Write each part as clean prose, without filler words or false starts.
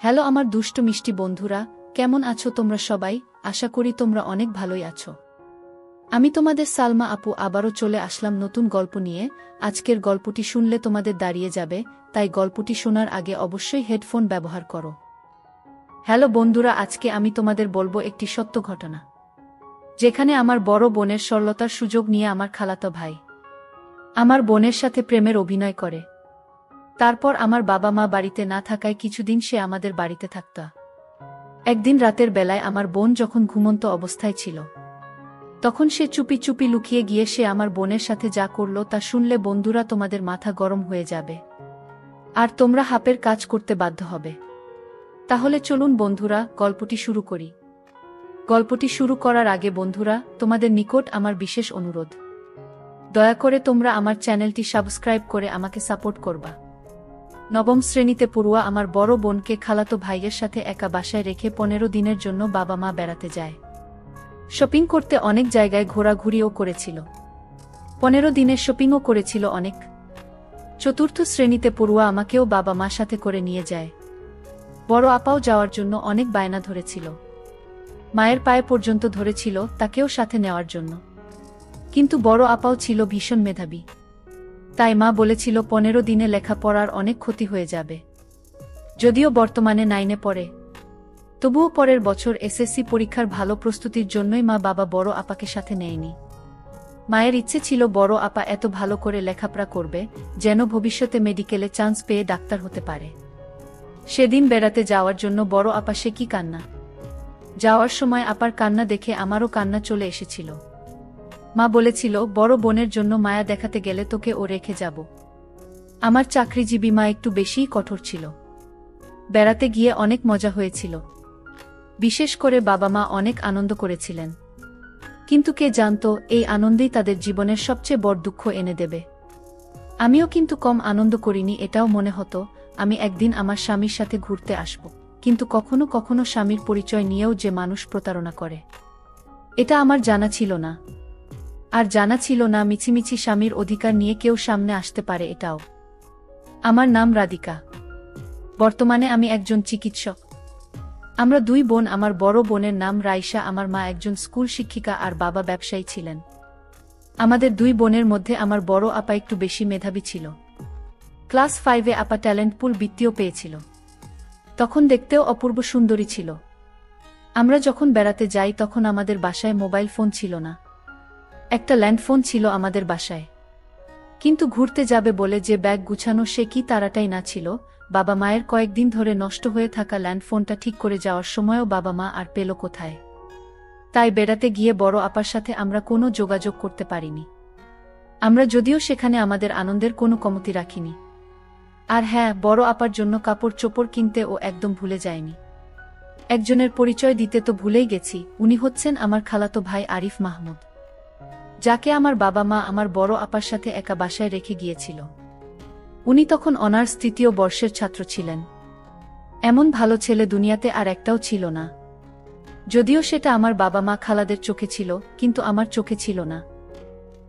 Hello আমার দুষ্ট মিষ্টি বন্ধুরা, কেমন আছো তোমরা সবাই? আশা করি তোমরা অনেক ভালোই আছো। আমি তোমাদের সালমা আপু আবারও চলে আসলাম নতুন গল্প নিয়ে। আজকের গল্পটি শুনলে তোমাদের দাঁড়িয়ে যাবে, তাই গল্পটি শোনার আগে অবশ্যই হেডফোন ব্যবহার করো। হ্যালো বন্ধুরা, আজকে আমি তোমাদের বলবো একটি সত্য ঘটনা, যেখানে আমার বড় বোনের সরলতার সুযোগ নিয়ে আমার খালাতো ভাই আমার বোনের সাথে প্রেমের অভিনয় করে। তারপর আমার বাবা মা বাড়িতে না থাকায় কিছুদিন সে আমাদের বাড়িতে থাকত। একদিন রাতের বেলায় আমার বোন যখন ঘুমন্ত অবস্থায় ছিল, তখন সে চুপি চুপি লুকিয়ে গিয়ে সে আমার বোনের সাথে যা করল তা শুনলে বন্ধুরা তোমাদের মাথা গরম হয়ে যাবে, আর তোমরা হাপের কাজ করতে বাধ্য হবে। তাহলে চলুন বন্ধুরা, গল্পটি শুরু করি। গল্পটি শুরু করার আগে বন্ধুরা, তোমাদের নিকট আমার বিশেষ অনুরোধ, দয়া করে তোমরা আমার চ্যানেলটি সাবস্ক্রাইব করে আমাকে সাপোর্ট করবা। নবম শ্রেণীতে পড়ুয়া আমার বড় বোনকে খালাতো ভাইয়ের সাথে একা বাসায় রেখে 15 দিনের জন্য বাবা মা বেড়াতে যায়। শপিং করতে অনেক জায়গায় ঘোরাঘুরিও করেছিল। 15 দিনের শপিংও করেছিল অনেক। চতুর্থ শ্রেণীতে পড়ুয়া আমাকেও বাবা মা সাথে করে নিয়ে যায়। বড় আপাও যাওয়ার জন্য অনেক বায়না ধরেছিল। মায়ের পায়ে পর্যন্ত ধরেছিল তাকেও সাথে নেওয়ার জন্য। কিন্তু বড় আপাও ছিল ভীষণ মেধাবী, তাই মা বলেছিল 15 দিনে লেখাপড়ার অনেক ক্ষতি হয়ে যাবে। যদিও বর্তমানে 9-এ পড়ে, তবুও পরের বছর এসএসসি পরীক্ষার ভালো প্রস্তুতির জন্যই মা বাবা বড় আপাকে সাথে নেয়নি। মায়ের ইচ্ছে ছিল বড় আপা এত ভালো করে লেখাপড়া করবে যেন ভবিষ্যতে মেডিকেলে চান্স পেয়ে ডাক্তার হতে পারে। সেদিন বেড়াতে যাওয়ার জন্য বড় আপা সে কি কান্না! যাওয়ার সময় আপার কান্না দেখে আমারও কান্না চলে এসেছিল। মা বলেছিল, বড় বোনের জন্য মায়া দেখাতে গেলে তোকে ও রেখে যাব। আমার চাকরিজীবী মা একটু বেশিই কঠোর ছিল। বেড়াতে গিয়ে অনেক মজা হয়েছিল, বিশেষ করে বাবা মা অনেক আনন্দ করেছিলেন। কিন্তু কে জানতো এই আনন্দেই তাদের জীবনের সবচেয়ে বড় দুঃখ এনে দেবে। আমিও কিন্তু কম আনন্দ করিনি। এটাও মনে হতো আমি একদিন আমার স্বামীর সাথে ঘুরতে আসব, কিন্তু কখনো কখনো স্বামীর পরিচয় নিয়েও যে মানুষ প্রতারণা করে, এটা আমার জানা ছিল না। আর জানা ছিল না মিছিমিছি স্বামীর অধিকার নিয়ে কেউ সামনে আসতে পারে এটাও। আমার নাম রাধিকা। বর্তমানে আমি একজন চিকিৎসক। আমরা 2 বোন। আমার বড় বোনের নাম রাইসা। আমার মা একজন স্কুল শিক্ষিকা আর বাবা ব্যবসায়ী ছিলেন। আমাদের 2 বোনের মধ্যে আমার বড় আপা একটু বেশি মেধাবী ছিল। ক্লাস 5-এ আপা ট্যালেন্ট পুল বৃত্তিও পেয়েছিল। তখন দেখতেও অপূর্ব সুন্দরী ছিল। আমরা যখন বেড়াতে যাই তখন আমাদের বাসায় মোবাইল ফোন ছিল না। একটা ল্যান্ডফোন ছিল আমাদের বাসায়। কিন্তু ঘুরতে যাবে বলে যে ব্যাগ গুছানো সে কি তাড়াটাই না ছিল। বাবা মায়ের কয়েকদিন ধরে নষ্ট হয়ে থাকা ল্যান্ডফোনটা ঠিক করে যাওয়ার সময়ও বাবা মা আর পেল কোথায়। তাই বেড়াতে গিয়ে বড় আপার সাথে আমরা কোনো যোগাযোগ করতে পারিনি। আমরা যদিও সেখানে আমাদের আনন্দের কোনো কমতি রাখিনি। আর হ্যাঁ, বড় আপার জন্য কাপড় চোপড় কিনতে ও একদম ভুলে যায়নি। একজনের পরিচয় দিতে তো ভুলেই গেছি। উনি হচ্ছেন আমার খালাতো ভাই আরিফ মাহমুদ, যাকে আমার বাবা মা আমার বড় আপার সাথে একা বাসায় রেখে গিয়েছিল। উনি তখন অনার্স 3য় বর্ষের ছাত্র ছিলেন। এমন ভালো ছেলে দুনিয়াতে আর একটাও ছিল না। যদিও সেটা আমার বাবা মা খালাদের চোখে ছিল, কিন্তু আমার চোখে ছিল না।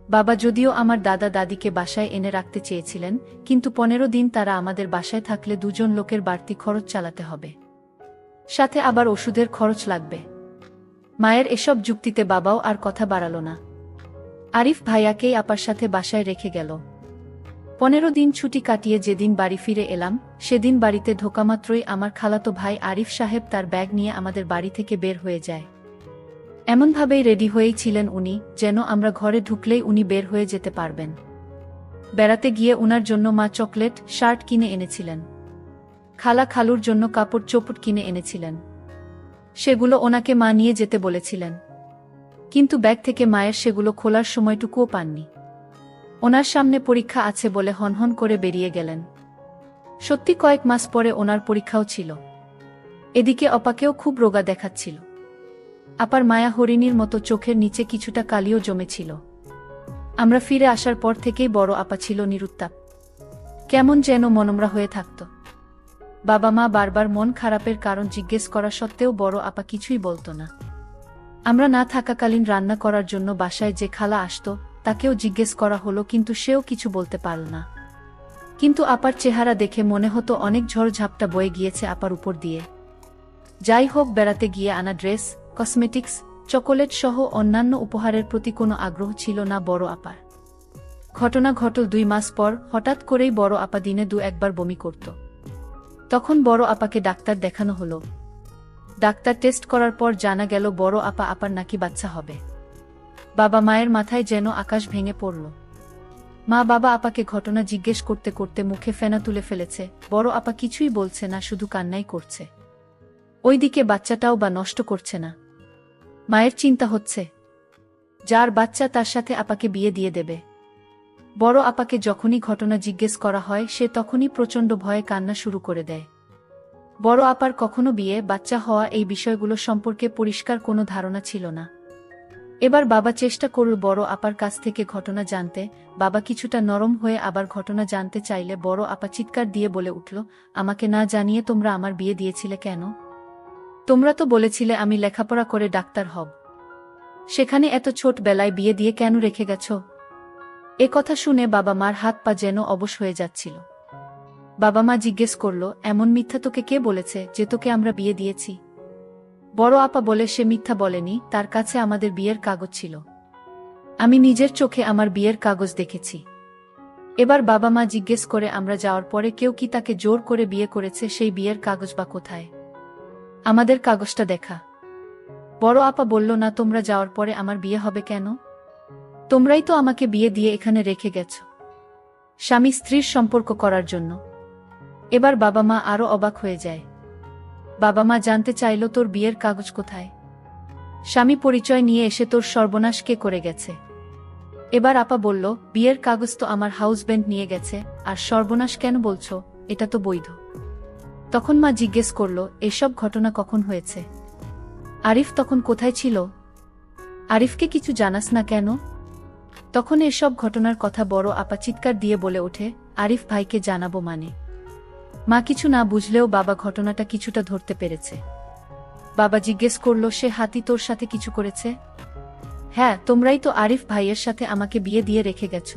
বাবা যদিও আমার দাদা দাদিকে বাসায় এনে রাখতে চেয়েছিলেন, কিন্তু 15 দিন তারা আমাদের বাসায় থাকলে 2 জন লোকের বাড়তি খরচ চালাতে হবে, সাথে আবার ওষুধের খরচ লাগবে। মায়ের এসব যুক্তিতে বাবাও আর কথা বাড়ালো না। আরিফ ভাইয়াকেই আপার সাথে বাসায় রেখে গেল। 15 দিন ছুটি কাটিয়ে যেদিন বাড়ি ফিরে এলাম, সেদিন বাড়িতে ঢোকামাত্রই আমার খালাতো ভাই আরিফ সাহেব তার ব্যাগ নিয়ে আমাদের বাড়ি থেকে বের হয়ে যায়। এমনভাবেই রেডি হয়েই ছিলেন উনি, যেন আমরা ঘরে ঢুকলেই উনি বের হয়ে যেতে পারবেন। বেড়াতে গিয়ে উনার জন্য মা চকলেট, শার্ট কিনে এনেছিলেন। খালা খালুর জন্য কাপড় চোপড় কিনে এনেছিলেন। সেগুলো ওনাকে মা নিয়ে যেতে বলেছিলেন, কিন্তু ব্যাগ থেকে মায়ের সেগুলো খোলার সময়টুকুও পাননি। ওনার সামনে পরীক্ষা আছে বলে হনহন করে বেরিয়ে গেলেন। সত্যি কয়েক মাস পরে ওনার পরীক্ষাও ছিল। এদিকে অপাকেও খুব রোগা দেখাচ্ছিল। আপার মায়া হরিণীর মতো চোখের নিচে কিছুটা কালিও জমেছিল। আমরা ফিরে আসার পর থেকেই বড় আপা ছিল নিরুত্তাপ, কেমন যেন মনমরা হয়ে থাকত। বাবা মা বারবার মন খারাপের কারণ জিজ্ঞেস করা সত্ত্বেও বড় আপা কিছুই বলতো না। আমরা না থাকাকালীন রান্না করার জন্য বাসায় যে খালা আসতো তাকেও জিজ্ঞেস করা হলো, কিন্তু সেও কিছু বলতে পারল না। কিন্তু আপার চেহারা দেখে মনে হতো অনেক ঝড়ঝাপটা বয়ে গিয়েছে আপার উপর দিয়ে। যাই হোক, বেড়াতে গিয়ে আনা ড্রেস, কসমেটিক্স, চকোলেট সহ অন্যান্য উপহারের প্রতি কোনো আগ্রহ ছিল না বড় আপার। ঘটনা ঘটল 2 মাস পর। হঠাৎ করেই বড় আপা দিনে 2-1 বার বমি করত। তখন বড় আপাকে ডাক্তার দেখানো হলো। ডাক্তার টেস্ট করার পর জানা গেল বড় আপার নাকি বাচ্চা হবে। বাবা মায়ের মাথায় যেন আকাশ ভেঙে পড়ল। মা বাবা আপাকে ঘটনা জিজ্ঞেস করতে করতে মুখে ফেনা তুলে ফেলেছে। বড় আপা কিছুই বলছে না, শুধু কান্নাই করছে। ওইদিকে বাচ্চাটাও বা নষ্ট করছে না। মায়ের চিন্তা হচ্ছে, যার বাচ্চা তার সাথে আপাকে বিয়ে দিয়ে দেবে। বড় আপাকে যখনই ঘটনা জিজ্ঞেস করা হয় সে তখনই প্রচণ্ড ভয়ে কান্না শুরু করে দেয়। বড় আপার কখনো বিয়ে, বাচ্চা হওয়া এই বিষয়গুলো সম্পর্কে পরিষ্কার কোনো ধারণা ছিল না। এবার বাবা চেষ্টা করল বড় আপার কাছ থেকে ঘটনা জানতে। বাবা কিছুটা নরম হয়ে আবার ঘটনা জানতে চাইলে বড় আপা চিৎকার দিয়ে বলে উঠল, আমাকে না জানিয়ে তোমরা আমার বিয়ে দিয়েছিলে কেন? তোমরা তো বলেছিলে আমি লেখাপড়া করে ডাক্তার হব। সেখানে এত ছোট বেলায় বিয়ে দিয়ে কেন রেখে গেছ? এ কথা শুনে বাবা মার হাত পা যেন অবশ হয়ে যাচ্ছিল। বাবা মা জিজ্ঞেস করল, এমন মিথ্যা তোকে কে বলেছে যে তোকে আমরা বিয়ে দিয়েছি? বড় আপা বলে, সে মিথ্যা বলেনি, তার কাছে আমাদের বিয়ের কাগজ ছিল। আমি নিজের চোখে আমার বিয়ের কাগজ দেখেছি। এবার বাবা মা জিজ্ঞেস করে, আমরা যাওয়ার পরে কেউ কি তাকে জোর করে বিয়ে করেছে? সেই বিয়ের কাগজ বা কোথায়? আমাদের কাগজটা দেখা। বড় আপা বলল, না, তোমরা যাওয়ার পরে আমার বিয়ে হবে কেন? তোমরাই তো আমাকে বিয়ে দিয়ে এখানে রেখে গেছ, স্বামী স্ত্রীর সম্পর্ক করার জন্য। এবার বাবা মা আরো অবাক হয়ে যায়। বাবা মা জানতে চাইল, তোর বিয়ের কাগজ কোথায়? স্বামী পরিচয় নিয়ে এসে তোর সর্বনাশ কে করে গেছে? এবার আপা বলল, বিয়ের কাগজ তো আমার হাউসব্যান্ড নিয়ে গেছে, আর সর্বনাশ কেন বলছো? এটা তো বৈধ। তখন মা জিজ্ঞেস করল, এসব ঘটনা কখন হয়েছে? আরিফ তখন কোথায় ছিল? আরিফকে কিছু জানাস না কেন? তখন এসব ঘটনার কথা বড় আপা চিৎকার দিয়ে বলে ওঠে, আরিফ ভাইকে জানাবো মানে? মা কিছু না বুঝলেও বাবা ঘটনাটা কিছুটা ধরতে পেরেছে। বাবা জিজ্ঞেস করল, সে হাতি তোর সাথে কিছু করেছে? হ্যাঁ, তোমরাই তো আরিফ ভাইয়ের সাথে আমাকে বিয়ে দিয়ে রেখে গেছ,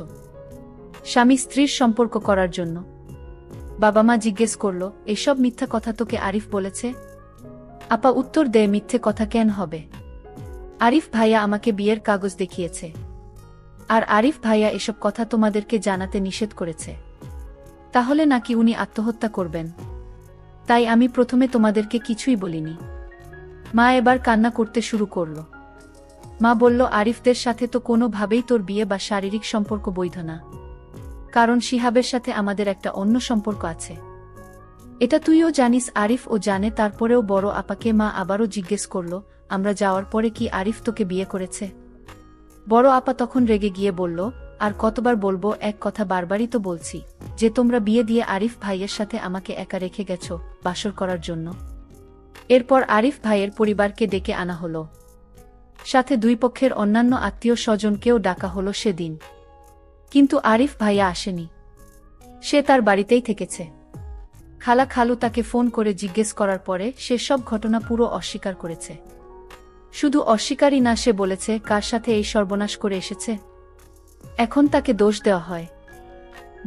স্বামী স্ত্রীর সম্পর্ক করার জন্য। বাবা মা জিজ্ঞেস করল, এসব মিথ্যা কথা তোকে আরিফ বলেছে? আপা উত্তর দেয়, মিথ্যে কথা কেন হবে? আরিফ ভাইয়া আমাকে বিয়ের কাগজ দেখিয়েছে, আর আরিফ ভাইয়া এসব কথা তোমাদেরকে জানাতে নিষেধ করেছে। তাহলে নাকি উনি আত্মহত্যা করবেন? তাই আমি প্রথমে তোমাদেরকে কিছুই বলিনি। মা এবার কান্না করতে শুরু করল। মা বলল, আরিফদের সাথে তো কোনোভাবেই তোর বিয়ে বা শারীরিক সম্পর্ক বৈধ না, কারণ শিহাবের সাথে আমাদের একটা অন্য সম্পর্ক আছে। এটা তুইও জানিস, আরিফ ও জানে। তারপরেও বড় আপাকে মা আবারও জিজ্ঞেস করল, আমরা যাওয়ার পরে কি আরিফ তোকে বিয়ে করেছে? বড় আপা তখন রেগে গিয়ে বলল, আর কতবার বলবো, এক কথা বারবারই তো বলছি যে তোমরা বিয়ে দিয়ে আরিফ ভাইয়ের সাথে আমাকে একা রেখে গেছো বাসর করার জন্য। এরপর আরিফ ভাইয়ের পরিবারকে ডেকে আনা হলো, সাথে দুই পক্ষের অন্যান্য আত্মীয় স্বজনকেও ডাকা হলো সেদিন। কিন্তু আরিফ ভাইয়া আসেনি, সে তার বাড়িতেই থেকেছে। খালা খালু তাকে ফোন করে জিজ্ঞেস করার পরে সে সব ঘটনা পুরো অস্বীকার করেছে। শুধু অস্বীকারই না, সে বলেছে কার সাথে এই সর্বনাশ করে এসেছে। এখন তাকে দোষ দেওয়া হয়।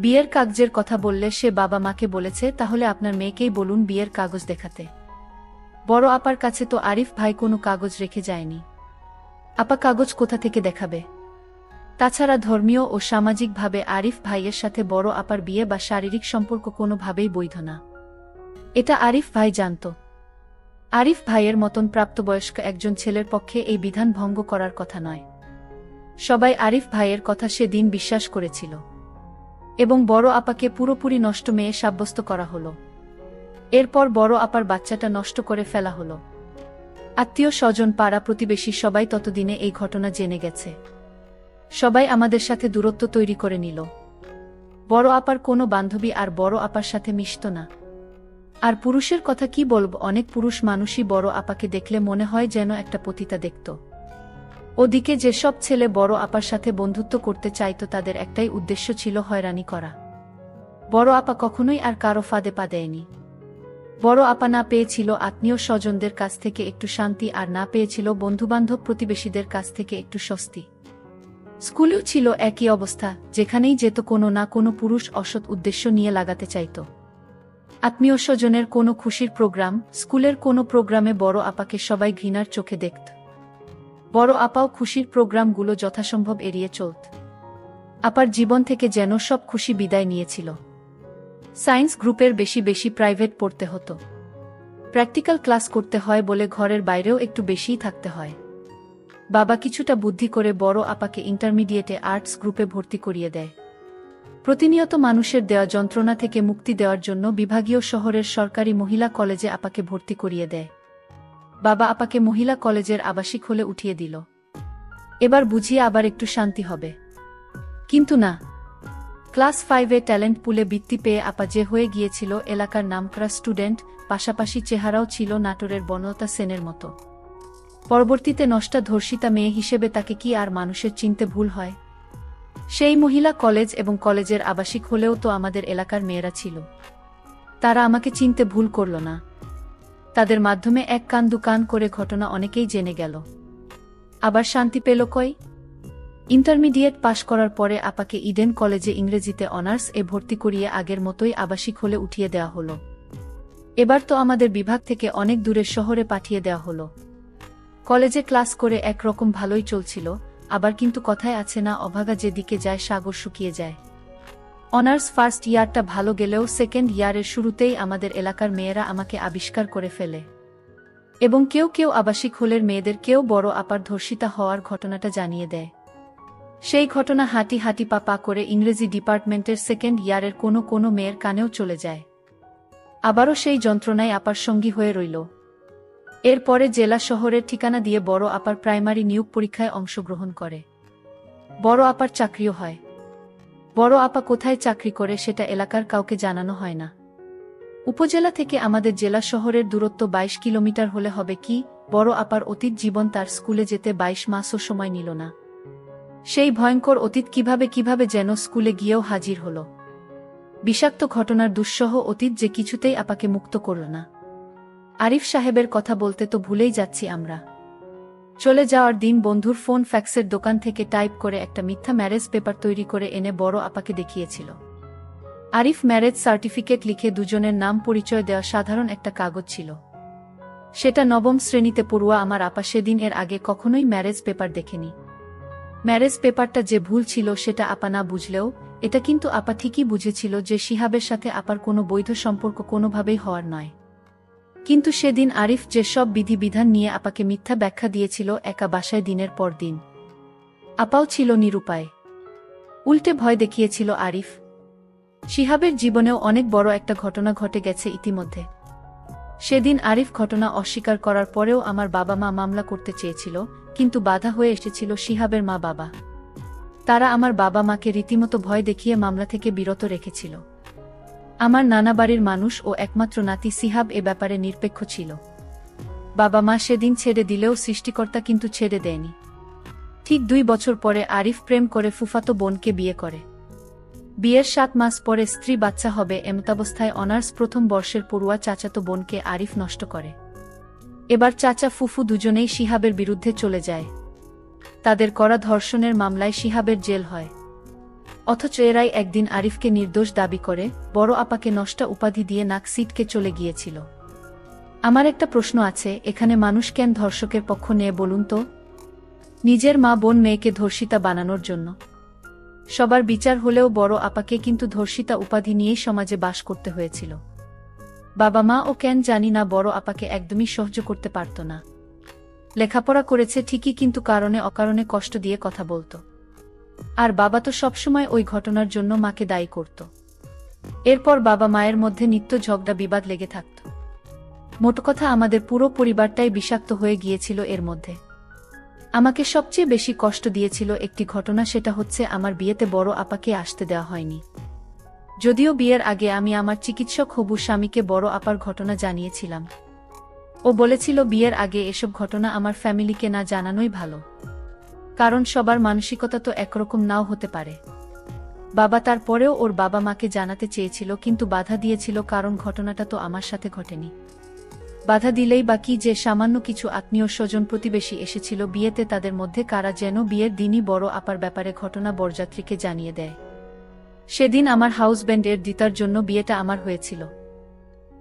বিয়ের কাগজের কথা বললে সে বাবা মাকে বলেছে, তাহলে আপনার মেয়েকেই বলুন বিয়ের কাগজ দেখাতে। বড় আপার কাছে তো আরিফ ভাই কোনো কাগজ রেখে যায়নি। আপা কাগজ কোথা থেকে দেখাবে? তাছাড়া ধর্মীয় ও সামাজিকভাবে আরিফ ভাইয়ের সাথে বড় আপার বিয়ে বা শারীরিক সম্পর্ক কোনোভাবেই বৈধ না। এটা আরিফ ভাই জানত। আরিফ ভাইয়ের মতন প্রাপ্তবয়স্ক একজন ছেলের পক্ষে এই বিধান ভঙ্গ করার কথা নয়। সবাই আরিফ ভাইয়ের কথা সেদিন বিশ্বাস করেছিল, এবং বড় আপাকে পুরোপুরি নষ্ট মেয়ে সাব্যস্ত করা হলো। এরপর বড় আপার বাচ্চাটা নষ্ট করে ফেলা হলো। আত্মীয় স্বজন, পাড়া প্রতিবেশী সবাই ততদিনে এই ঘটনা জেনে গেছে। সবাই আমাদের সাথে দূরত্ব তৈরি করে নিল। বড় আপার কোনো বান্ধবী আর বড় আপার সাথে মিশত না। আর পুরুষের কথা কি বলব, অনেক পুরুষ মানুষই বড় আপাকে দেখলে মনে হয় যেন একটা পতিতা দেখত। ওদিকে যেসব ছেলে বড় আপার সাথে বন্ধুত্ব করতে চাইত তাদের একটাই উদ্দেশ্য ছিল হয়রানি করা। বড় আপা কখনোই আর কারো ফাঁদে পা দেয়নি। বড় আপা না পেয়েছিল আত্মীয় স্বজনদের কাছ থেকে একটু শান্তি, আর না পেয়েছিল বন্ধুবান্ধব প্রতিবেশীদের কাছ থেকে একটু স্বস্তি। স্কুলেও ছিল একই অবস্থা, যেখানেই যেত কোনো না কোনো পুরুষ অসৎ উদ্দেশ্য নিয়ে লাগাতে চাইত। আত্মীয় স্বজনের কোনো খুশির প্রোগ্রাম, স্কুলের কোনো প্রোগ্রামে বড় আপাকে সবাই ঘৃণার চোখে দেখত। বড় আপাও খুশির প্রোগ্রামগুলো যথাসম্ভব এড়িয়ে চলত। আপার জীবন থেকে যেন সব খুশি বিদায় নিয়েছিল। সায়েন্স গ্রুপের বেশি বেশি প্রাইভেট পড়তে হতো। প্র্যাকটিক্যাল ক্লাস করতে হয় বলে ঘরের বাইরেও একটু বেশিই থাকতে হয়। বাবা কিছুটা বুদ্ধি করে বড় আপাকে ইন্টারমিডিয়েটে আর্টস গ্রুপে ভর্তি করিয়ে দেয়। প্রতিনিয়ত মানুষের দেওয়া যন্ত্রণা থেকে মুক্তি দেওয়ার জন্য বিভাগীয় শহরের সরকারি মহিলা কলেজে আপাকে ভর্তি করিয়ে দেয়। বাবা আপাকে মহিলা কলেজের আবাসিক হলে উঠিয়ে দিল। এবার বুঝিয়ে আবার একটু শান্তি হবে। কিন্তু না। ক্লাস 5-এ ট্যালেন্ট পুলে বৃত্তি পেয়ে আপা যে হয়ে গিয়েছিল এলাকার নামকরা স্টুডেন্ট, পাশাপাশি চেহারাও ছিল নাটোরের বনলতা সেনের মতো। পরবর্তীতে নষ্টা ধর্ষিতা মেয়ে হিসেবে তাকে কি আর মানুষের চিনতে ভুল হয়? সেই মহিলা কলেজ এবং কলেজের আবাসিক হলেও তো আমাদের এলাকার মেয়েরা ছিল। তারা আমাকে চিনতে ভুল করল না। তাদের মাধ্যমে এক কান দু কান করে ঘটনা অনেকেই জেনে গেল। আবার শান্তি পেল কই? ইন্টারমিডিয়েট পাশ করার পরে আপাকে ইডেন কলেজে ইংরেজিতে অনার্স ভর্তি করিয়ে আগের মতোই আবাসিক হলে উঠিয়ে দেওয়া হলো। এবার তো আমাদের বিভাগ থেকে অনেক দূরের শহরে পাঠিয়ে দেওয়া হলো। কলেজে ক্লাস করে একরকম ভালোই চলছিল, আবার কিন্তু কথায় আছে না, অভাগা যেদিকে যায় সাগর শুকিয়ে যায়। অনার্স ফার্স্ট ইয়ারটা ভালো গেলেও সেকেন্ড ইয়ারের শুরুতেই আমাদের এলাকার মেয়েরা আমাকে আবিষ্কার করে ফেলে। এবং কেউ কেউ আবাসিক হলের মেয়েদের কেউ বড় আপার ধর্ষিতা হওয়ার ঘটনাটা জানিয়ে দেয়। সেই ঘটনা হাঁটি হাঁটি পা পা করে ইংরেজি ডিপার্টমেন্টের সেকেন্ড ইয়ারের কোনো মেয়ের কানেও চলে যায়। আবারও সেই যন্ত্রণায় আপার সঙ্গী হয়ে রইল। এরপরে জেলা শহরের ঠিকানা দিয়ে বড় আপার প্রাইমারি নিয়োগ পরীক্ষায় অংশগ্রহণ করে। বড় আপার চাকরিও হয়। বড় আপা কোথায় চাকরি করে সেটা এলাকার কাউকে জানানো হয় না। উপজেলা থেকে আমাদের জেলা শহরের দূরত্ব 22 কিলোমিটার হলে হবে কি, বড় আপার অতীত জীবন তার স্কুলে যেতে 22 মাসও সময় নিল না। সেই ভয়ঙ্কর অতীত কিভাবে যেন স্কুলে গিয়েও হাজির হল। বিষাক্ত ঘটনার দুঃসহ অতীত যে কিছুতেই আপাকে মুক্ত করল না। আরিফ সাহেবের কথা বলতে তো ভুলেই যাচ্ছি আমরা। চলে যাওয়ার দিন বন্ধুর ফোন ফ্যাক্সের দোকান থেকে টাইপ করে একটা মিথ্যা ম্যারেজ পেপার তৈরি করে এনে বড় আপাকে দেখিয়েছিল। আরিফ ম্যারেজ সার্টিফিকেট লিখে দুজনের নাম পরিচয় দেওয়া সাধারণ একটা কাগজ ছিল। সেটা নবম শ্রেণীতে পড়ুয়া আমার আপা সেদিন এর আগে কখনোই ম্যারেজ পেপার দেখেনি। ম্যারেজ পেপারটা যে ভুল ছিল সেটা আপা না বুঝলেও এটা কিন্তু আপা ঠিকই বুঝেছিল যে শিহাবের সাথে আপার কোনো বৈধ সম্পর্ক কোনোভাবেই হওয়ার নয়। কিন্তু সেদিন আরিফ যে সব বিধিবিধান নিয়ে আপাকে মিথ্যা ব্যাখ্যা দিয়েছিল একা বাসায় দিনের পর দিন, আপাও ছিল নিরুপায়। উল্টে ভয় দেখিয়েছিল আরিফ। শিহাবের জীবনেও অনেক বড় একটা ঘটনা ঘটে গেছে ইতিমধ্যে। সেদিন আরিফ ঘটনা অস্বীকার করার পরেও আমার বাবা মা মামলা করতে চেয়েছিল, কিন্তু বাধা হয়ে এসেছিল শিহাবের মা বাবা। তারা আমার বাবা মাকে রীতিমতো ভয় দেখিয়ে মামলা থেকে বিরত রেখেছিল। আমার নানা বাড়ির মানুষ ও একমাত্র নাতি শিহাব এ ব্যাপারে নিরপেক্ষ ছিল। বাবা মা সেদিন ছেড়ে দিলেও সৃষ্টিকর্তা কিন্তু ছেড়ে দেয়নি। ঠিক 2 বছর পরে আরিফ প্রেম করে ফুফাতো বোনকে বিয়ে করে। বিয়ের 7 মাস পরে স্ত্রী বাচ্চা হবে এমতাবস্থায় অনার্স প্রথম বর্ষের পড়ুয়া চাচাতো বোনকে আরিফ নষ্ট করে। এবার চাচা ফুফু দুজনেই শিহাবের বিরুদ্ধে চলে যায়। তাদের করা ধর্ষণের মামলায় শিহাবের জেল হয়। অথচ এরাই একদিন আরিফকে নির্দোষ দাবি করে বড় আপাকে নষ্টা উপাধি দিয়ে নাক সিটকে চলে গিয়েছিল। আমার একটা প্রশ্ন আছে, এখানে মানুষ কেন ধর্ষকের পক্ষ নিয়ে বলুন তো? নিজের মা বোন মেয়েকে ধর্ষিতা বানানোর জন্য? সবার বিচার হলেও বড় আপাকে কিন্তু ধর্ষিতা উপাধি নিয়েই সমাজে বাস করতে হয়েছিল। বাবা মা ও কেন জানি না বড় আপাকে একদমই সহ্য করতে পারত না। লেখাপড়া করেছে ঠিকই, কিন্তু কারণে অকারণে কষ্ট দিয়ে কথা বলতো। আর বাবা তো সবসময় ওই ঘটনার জন্য মাকে দায়ী করত। এরপর বাবা মায়ের মধ্যে নিত্য ঝগড়া বিবাদ লেগে থাকত। মোট কথা আমাদের পুরো পরিবারটাই বিষাক্ত হয়ে গিয়েছিল এর মধ্যে। আমাকে সবচেয়ে বেশি কষ্ট দিয়েছিল একটি ঘটনা, সেটা হচ্ছে আমার বিয়েতে বড় আপাকে আসতে দেওয়া হয়নি। যদিও বিয়ের আগে আমি আমার চিকিৎসক হবু স্বামীকে বড় আপার ঘটনা জানিয়েছিলাম। ও বলেছিল বিয়ের আগে এসব ঘটনা আমার ফ্যামিলিকে না জানানোই ভালো, কারণ সবার মানসিকতা তো একরকম নাও হতে পারে। বাবা তারপরেও ওর বাবা মাকে জানাতে চেয়েছিল, কিন্তু বাধা দিয়েছিল, কারণ ঘটনাটা তো আমার সাথে ঘটেনি। বাধা দিলেই বা কি যে সামান্য কিছু আত্মীয় স্বজন প্রতিবেশী এসেছিল বিয়েতে, তাদের মধ্যে কারা যেন বিয়ের দিনই বড় আপার ব্যাপারে ঘটনা বরযাত্রীকে জানিয়ে দেয়। সেদিন আমার হাউসব্যান্ডের দিতার জন্য বিয়েটা আমার হয়েছিল,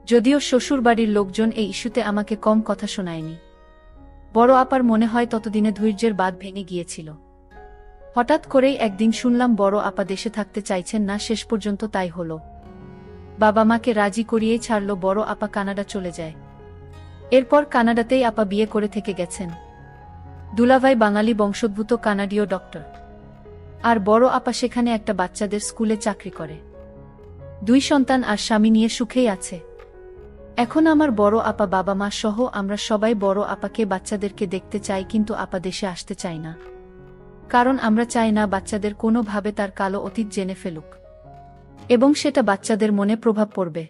যদিও শ্বশুরবাড়ির লোকজন এই ইস্যুতে আমাকে কম কথা শোনায়নি। বড় আপার মনে হয় ততদিনে ধৈর্যের বাঁধ ভেঙে গিয়েছিল। হঠাৎ করেই একদিন শুনলাম বড় আপা দেশে থাকতে চাইছেন না, শেষ পর্যন্ত তাই হলো। বাবা মাকে রাজি করিয়েই ছাড়ল, বড় আপা কানাডা চলে যায়। এরপর কানাডাতেই আপা বিয়ে করে থেকে গেছেন। দুলাভাই বাঙালি বংশোদ্ভূত কানাডীয় ডক্টর, আর বড় আপা সেখানে একটা বাচ্চাদের স্কুলে চাকরি করে। 2 সন্তান আর স্বামী নিয়ে সুখেই আছে। এখন আমার বড় আপা, বাবা মা সহ আমরা সবাই বড় আপাকে বাচ্চাদেরকে দেখতে চাই, কিন্তু আপা দেশে আসতে চাই না। কারণ আমরা চাই না বাচ্চাদের কোনোভাবে তার কালো অতীত জেনে ফেলুক, এবং সেটা বাচ্চাদের মনে প্রভাব পড়বে।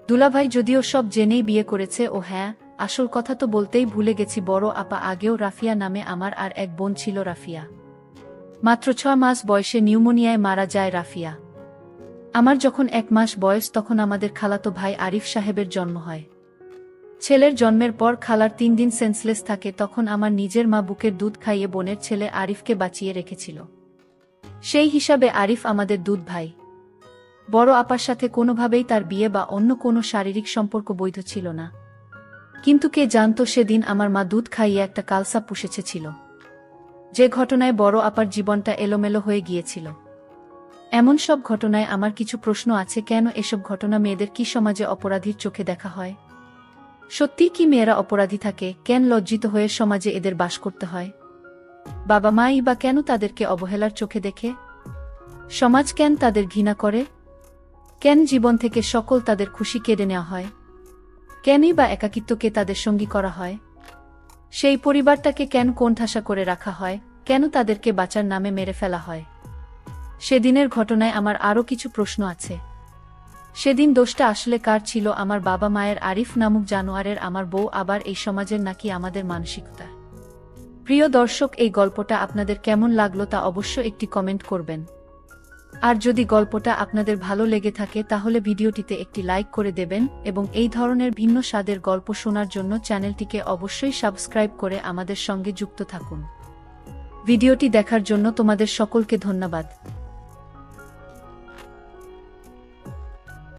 দুলাভাই যদিও সব জেনেই বিয়ে করেছে। ও হ্যাঁ, আসল কথা তো বলতেই ভুলে গেছি, বড় আপা আগেও রাফিয়া নামে আমার আর এক বোন ছিল। রাফিয়া মাত্র 6 মাস বয়সে নিউমোনিয়ায় মারা যায়। রাফিয়া আমার যখন 1 মাস বয়স, তখন আমাদের খালাতো ভাই আরিফ সাহেবের জন্ম হয়। ছেলের জন্মের পর খালার 3 দিন সেন্সলেস থাকে, তখন আমার নিজের মা বুকের দুধ খাইয়ে বোনের ছেলে আরিফকে বাঁচিয়ে রেখেছিল। সেই হিসাবে আরিফ আমাদের দুধ ভাই। বড় আপার সাথে কোনোভাবেই তার বিয়ে বা অন্য কোনো শারীরিক সম্পর্ক বৈধ ছিল না। কিন্তু কে জানতো সেদিন আমার মা দুধ খাইয়ে একটা কালসাপ পুষেছিল, যে ঘটনায় বড় আপার জীবনটা এলোমেলো হয়ে গিয়েছিল। এমন সব ঘটনায় আমার কিছু প্রশ্ন আছে। কেন এসব ঘটনা? মেয়েদের কি সমাজে অপরাধীর চোখে দেখা হয়? সত্যি কি মেয়েরা অপরাধী থাকে? কেন লজ্জিত হয়ে সমাজে এদের বাস করতে হয়? বাবা মাই বা কেন তাদেরকে অবহেলার চোখে দেখে? সমাজ কেন তাদের ঘৃণা করে? কেন জীবন থেকে সকল তাদের খুশি কেড়ে নেওয়া হয়? কেনই বা একাকিত্বকে তাদের সঙ্গী করা হয়? সেই পরিবারটাকে কেন কোণঠাসা করে রাখা হয়? কেন তাদেরকে বাঁচার নামে মেরে ফেলা হয়? সেদিনের ঘটনায় আমার আরও কিছু প্রশ্ন আছে। সেদিন দোষটা আসলে কার ছিল? আমার বাবা মায়ের, আরিফ নামক জানোয়ারের, আমার বউ, আবার এই সমাজের, নাকি আমাদের মানসিকতা? প্রিয় দর্শক, এই গল্পটা আপনাদের কেমন লাগলো তা অবশ্য একটি কমেন্ট করবেন। আর যদি গল্পটা আপনাদের ভালো লেগে থাকে তাহলে ভিডিওটিতে একটি লাইক করে দেবেন, এবং এই ধরনের ভিন্ন স্বাদের গল্প শোনার জন্য চ্যানেলটিকে অবশ্যই সাবস্ক্রাইব করে আমাদের সঙ্গে যুক্ত থাকুন। ভিডিওটি দেখার জন্য তোমাদের সকলকে ধন্যবাদ।